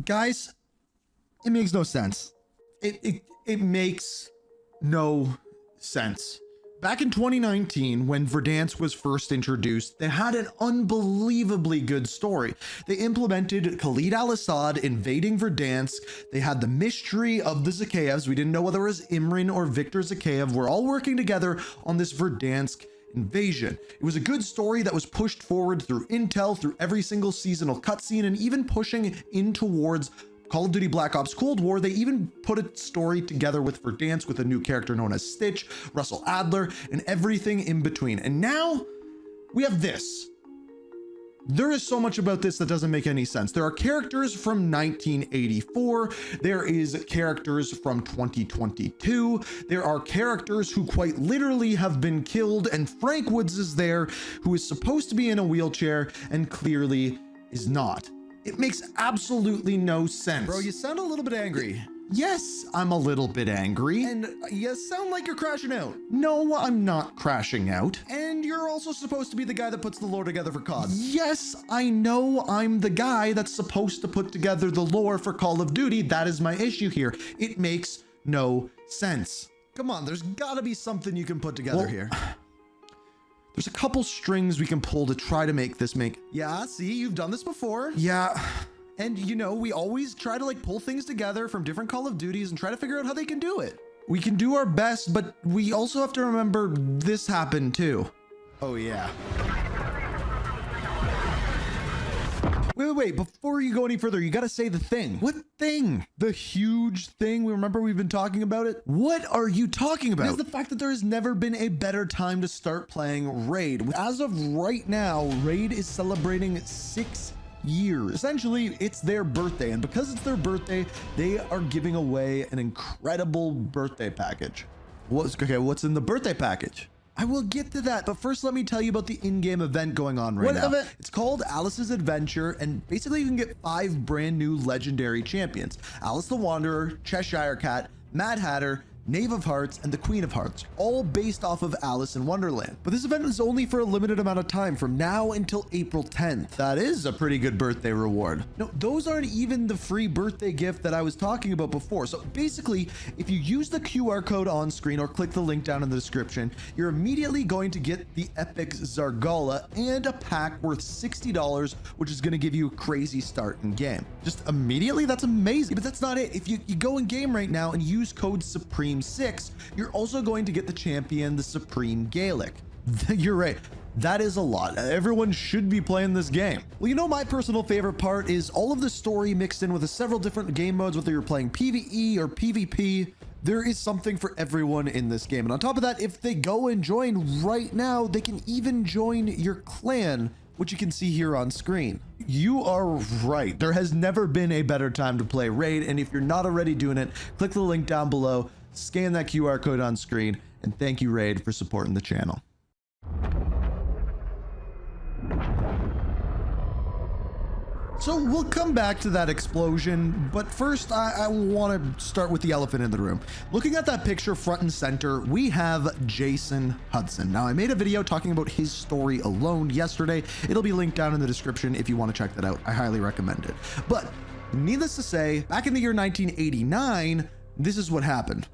Guys, it makes no sense. It makes no sense. Back in 2019, when Verdansk was first introduced, they had an unbelievably good story. They implemented Khalid al-Assad invading Verdansk. They had the mystery of the Zakhaevs. We didn't know whether it was Imran or Viktor Zakhaev. We're all working together on this Verdansk invasion. It was a good story that was pushed forward through intel, through every single seasonal cutscene, and even pushing in towards Call of Duty Black Ops Cold War. They even put a story together with Verdansk with a new character known as Stitch, Russell Adler, and everything in between. And now we have this. There is so much about this that doesn't make any sense. There are characters from 1984. There is characters from 2022. There are characters who quite literally have been killed, and Frank Woods is there, who is supposed to be in a wheelchair and clearly is not. It makes absolutely no sense. Bro, you sound a little bit angry. Yes, I'm a little bit angry. And you sound like you're crashing out. No, I'm not crashing out. And you're also supposed to be the guy that puts the lore together for COD. Yes, I know I'm the guy that's supposed to put together the lore for Call of Duty. That is my issue here. It makes no sense. Come on, there's gotta be something you can put together here. There's a couple strings we can pull to try to make this make. Yeah, see, you've done this before. Yeah. And you know, we always try to like pull things together from different Call of Duties and try to figure out how they can do it. We can do our best, but we also have to remember this happened too. Oh yeah. Wait, before you go any further, you gotta say the thing. What thing? The huge thing. Remember we've been talking about it? What are you talking about? It's the fact that there has never been a better time to start playing Raid. As of right now, Raid is celebrating 6 years. Essentially, it's their birthday, and because it's their birthday, they are giving away an incredible birthday package. What's in the birthday package? I will get to that, but first let me tell you about the in-game event going on right now. What event? It's called Alice's Adventure, and basically you can get 5 brand new legendary champions. Alice the Wanderer, Cheshire Cat, Mad Hatter, Knave of Hearts, and the Queen of Hearts, all based off of Alice in Wonderland. But this event is only for a limited amount of time, from now until April 10th. That is a pretty good birthday reward. No, those aren't even the free birthday gift that I was talking about before. So basically, if you use the QR code on screen or click the link down in the description, you're immediately going to get the epic Zargala and a pack worth $60, which is going to give you a crazy start in game. Just immediately? That's amazing. Yeah, but that's not it. If you go in game right now and use code Supreme6, you're also going to get the champion, the Supreme Gaelic. You're right. That is a lot. Everyone should be playing this game. Well, you know, my personal favorite part is all of the story mixed in with the several different game modes, whether you're playing PvE or PvP. There is something for everyone in this game. And on top of that, if they go and join right now, they can even join your clan, which you can see here on screen. You are right. There has never been a better time to play Raid. And if you're not already doing it, click the link down below, scan that QR code on screen, and thank you, Raid, for supporting the channel. So we'll come back to that explosion, but first I want to start with the elephant in the room. Looking at that picture front and center, we have Jason Hudson. Now, I made a video talking about his story alone yesterday. It'll be linked down in the description if you want to check that out. I highly recommend it. But needless to say, back in the year 1989, this is what happened.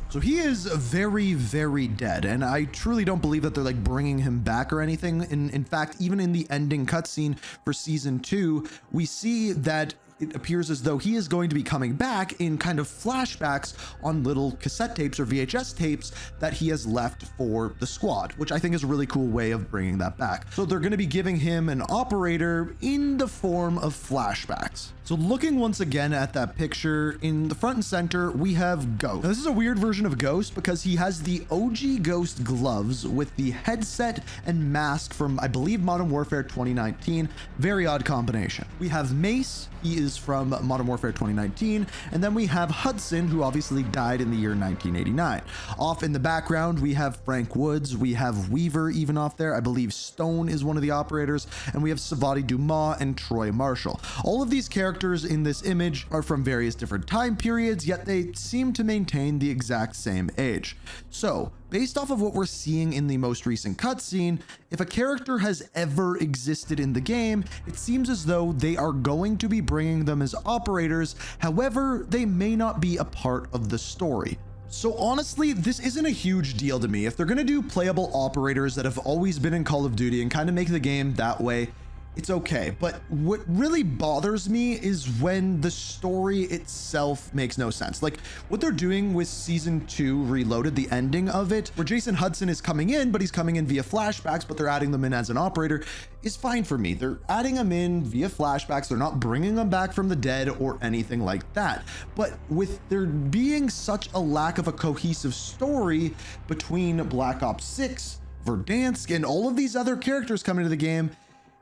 So he is very, very dead, and I truly don't believe that they're like bringing him back or anything. In fact, even in the ending cutscene for season 2, we see that it appears as though he is going to be coming back in kind of flashbacks on little cassette tapes or VHS tapes that he has left for the squad, which I think is a really cool way of bringing that back. So they're going to be giving him an operator in the form of flashbacks. So looking once again at that picture, in the front and center, we have Ghost. Now, this is a weird version of Ghost because he has the OG Ghost gloves with the headset and mask from, I believe, Modern Warfare 2019. Very odd combination. We have Mace. He is is from Modern Warfare 2019, and then we have Hudson, who obviously died in the year 1989. Off in the background, we have Frank Woods, we have Weaver even off there, I believe Stone is one of the operators, and we have Savati Dumas and Troy Marshall. All of these characters in this image are from various different time periods, yet they seem to maintain the exact same age. So, based off of what we're seeing in the most recent cutscene, if a character has ever existed in the game, it seems as though they are going to be bringing them as operators. However, they may not be a part of the story. So honestly, this isn't a huge deal to me. If they're gonna do playable operators that have always been in Call of Duty and kind of make the game that way, it's okay. But what really bothers me is when the story itself makes no sense. Like what they're doing with Season 2 Reloaded, the ending of it, where Jason Hudson is coming in, but he's coming in via flashbacks, but they're adding them in as an operator, is fine for me. They're adding them in via flashbacks. They're not bringing them back from the dead or anything like that. But with there being such a lack of a cohesive story between Black Ops 6, Verdansk, and all of these other characters coming to the game,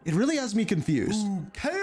it really has me confused. Who cares?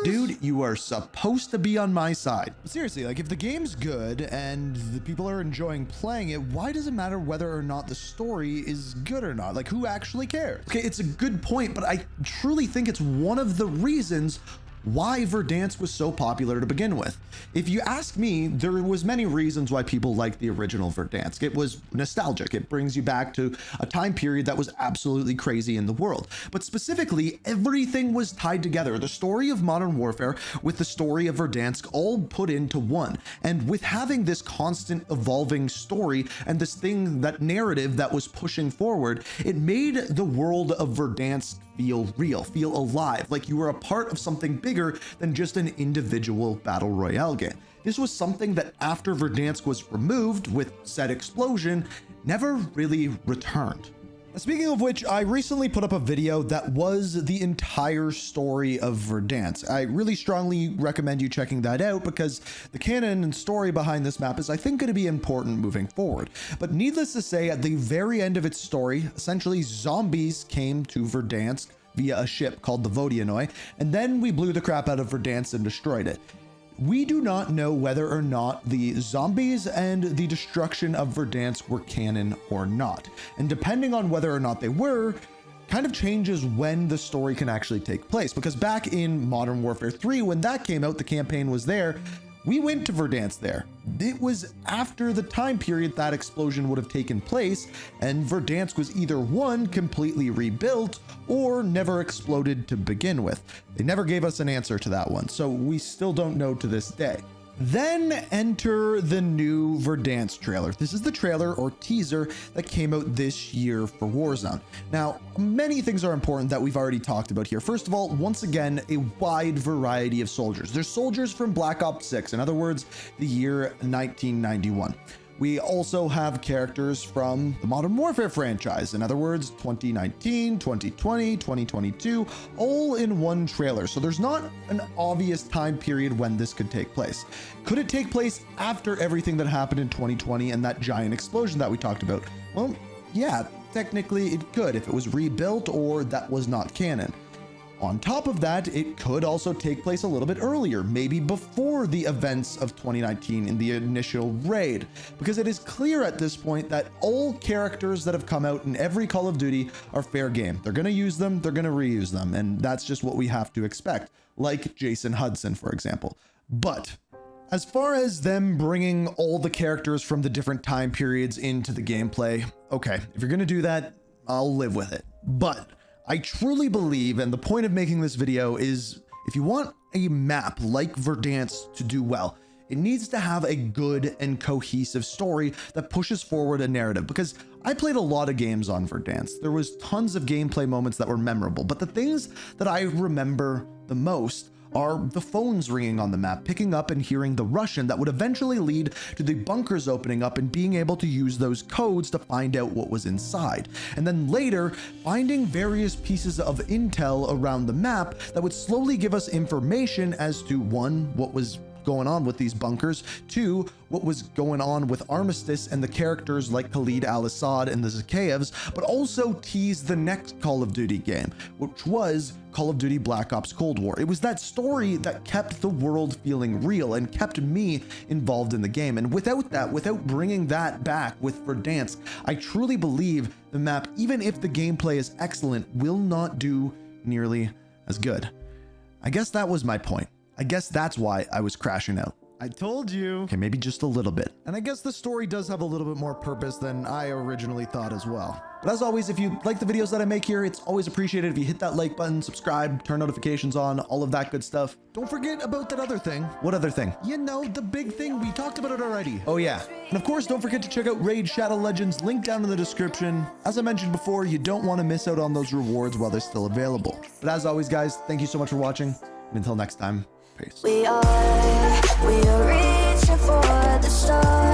Dude, you are supposed to be on my side. Seriously, like if the game's good and the people are enjoying playing it, why does it matter whether or not the story is good or not? Like who actually cares? Okay, it's a good point, but I truly think it's one of the reasons why Verdansk was so popular to begin with. If you ask me, there was many reasons why people liked the original Verdansk. It was nostalgic. It brings you back to a time period that was absolutely crazy in the world. But specifically, everything was tied together. The story of Modern Warfare with the story of Verdansk all put into one. And with having this constant evolving story and this thing, that narrative that was pushing forward, it made the world of Verdansk feel real, feel alive, like you were a part of something bigger than just an individual battle royale game. This was something that after Verdansk was removed with said explosion, never really returned. Speaking of which, I recently put up a video that was the entire story of Verdansk. I really strongly recommend you checking that out because the canon and story behind this map is, I think, going to be important moving forward. But needless to say, at the very end of its story, essentially zombies came to Verdansk via a ship called the Vodianoi, and then we blew the crap out of Verdansk and destroyed it. We do not know whether or not the zombies and the destruction of Verdansk were canon or not. And depending on whether or not they were, kind of changes when the story can actually take place. Because back in Modern Warfare 3, when that came out, the campaign was there, we went to Verdansk there. It was after the time period that explosion would have taken place, and Verdansk was either one, completely rebuilt, or never exploded to begin with. They never gave us an answer to that one, so we still don't know to this day. Then enter the new Verdansk trailer. This is the trailer or teaser that came out this year for Warzone. Now, many things are important that we've already talked about here. First of all, once again, a wide variety of soldiers. There's soldiers from Black Ops 6, in other words, the year 1991. We also have characters from the Modern Warfare franchise, in other words, 2019, 2020, 2022, all in one trailer. So there's not an obvious time period when this could take place. Could it take place after everything that happened in 2020 and that giant explosion that we talked about? Well, yeah, technically it could if it was rebuilt or that was not canon. On top of that, it could also take place a little bit earlier, maybe before the events of 2019 in the initial raid, because it is clear at this point that all characters that have come out in every Call of Duty are fair game. They're going to use them, they're going to reuse them, and that's just what we have to expect, like Jason Hudson, for example. But as far as them bringing all the characters from the different time periods into the gameplay, okay, if you're going to do that, I'll live with it. But I truly believe, and the point of making this video is, if you want a map like Verdansk to do well, it needs to have a good and cohesive story that pushes forward a narrative. Because I played a lot of games on Verdansk. There was tons of gameplay moments that were memorable, but the things that I remember the most are the phones ringing on the map, picking up and hearing the Russian that would eventually lead to the bunkers opening up and being able to use those codes to find out what was inside. And then later, finding various pieces of intel around the map that would slowly give us information as to, one, what was going on with these bunkers, to what was going on with Armistice and the characters like Khalid al-Assad and the Zakhaevs, but also teased the next Call of Duty game, which was Call of Duty Black Ops Cold War. It was that story that kept the world feeling real and kept me involved in the game. And without that, without bringing that back with Verdansk, I truly believe the map, even if the gameplay is excellent, will not do nearly as good. I guess that was my point. I guess that's why I was crashing out. I told you. Okay, maybe just a little bit. And I guess the story does have a little bit more purpose than I originally thought as well. But as always, if you like the videos that I make here, it's always appreciated if you hit that like button, subscribe, turn notifications on, all of that good stuff. Don't forget about that other thing. What other thing? You know, the big thing. We talked about it already. Oh yeah. And of course, don't forget to check out Raid Shadow Legends, link down in the description. As I mentioned before, you don't want to miss out on those rewards while they're still available. But as always, guys, thank you so much for watching. And until next time, peace. We are reaching for the stars.